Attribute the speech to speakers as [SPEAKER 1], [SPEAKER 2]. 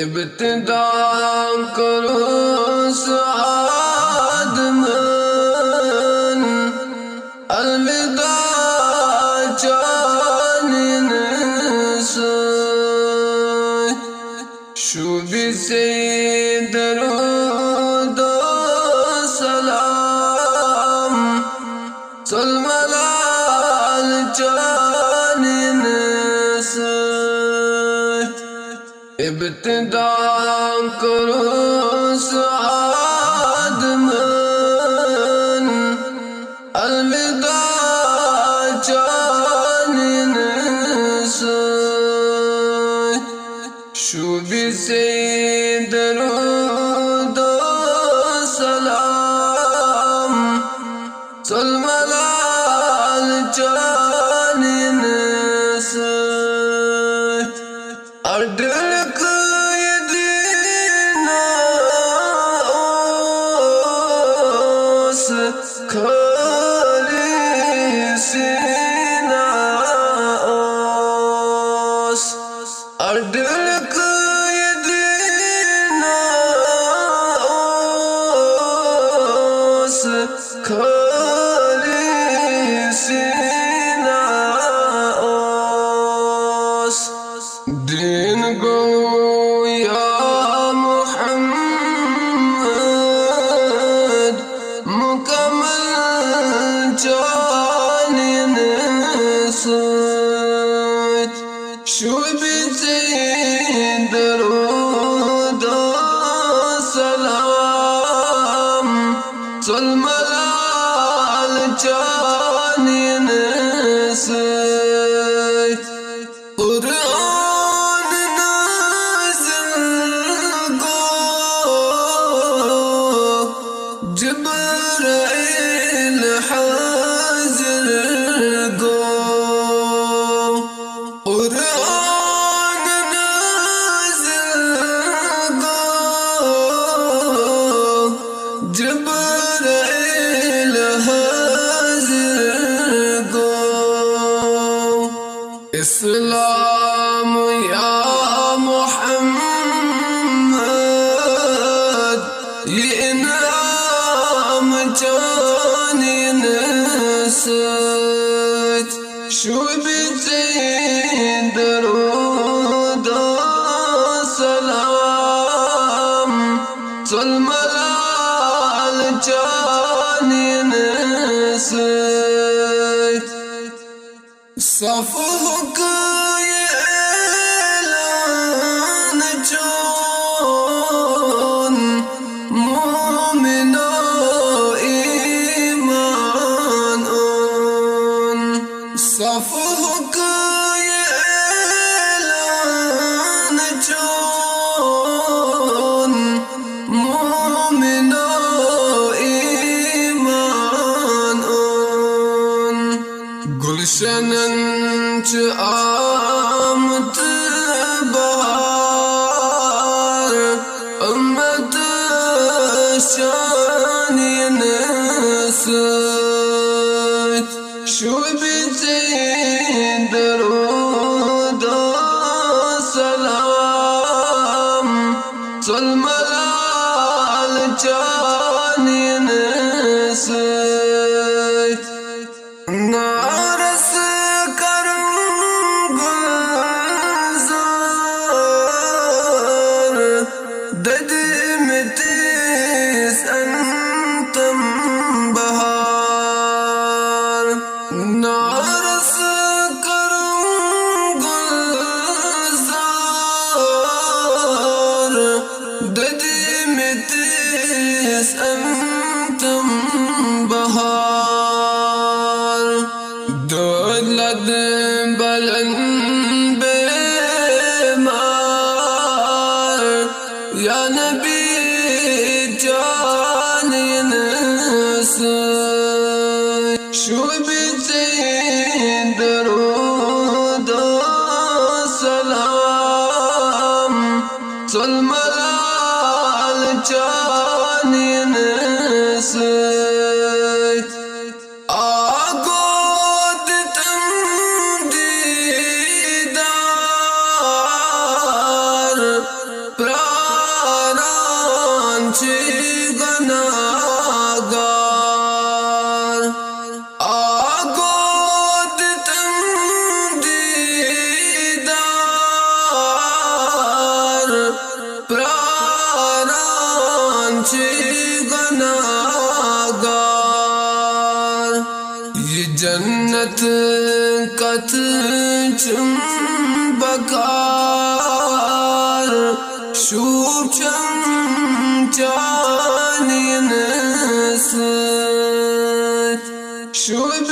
[SPEAKER 1] इब्तिदा करो सादमन अलविदा चानिन से शुभी से दरूद सलाम सलमलाल चानिन से इब्तिदा करो सादमन अलविदा चानिन से शुभी से दरूद सलाम सलमलाल चानिन से अडलक खाली सीना ओस अडलक यदीना ओस खाली सीना ओस दिन गो या मुहम्मद मुकम्मल चानिन से शुभी से दरूद सलाम सलमलाल चानिन से कुरान नाज़िल गो जिब्राइल हाज़िर गो कुरान नाज़िल गो जिब्राइल हाज़िर गो इस्लाम या मुहम्मद ये इनाम चानिन से शुभी से दरूद सलाम सलमलाल चानिन से सफ़ुक ऐलान चोन मोमिनो ईमान उन सफ़ुक ऐलान चोन मोमिनो ईमान उन गुलशनन च आमद बहार उम्मत शानिन से शुभी से दरूद सलाम सलमलाल चानिन से नारस करम गुलजार दद मितीस अंतम बहार नारस करम गुलजार दद मितीस अंतम बहार दौलत बुलंद बेमार या नबी चानिन से शुभी से दरूद सलाम सलमलाल चानिन से आगोद तम दीदार जन्नत कथ चुम बकार शूब चम चानिन शूब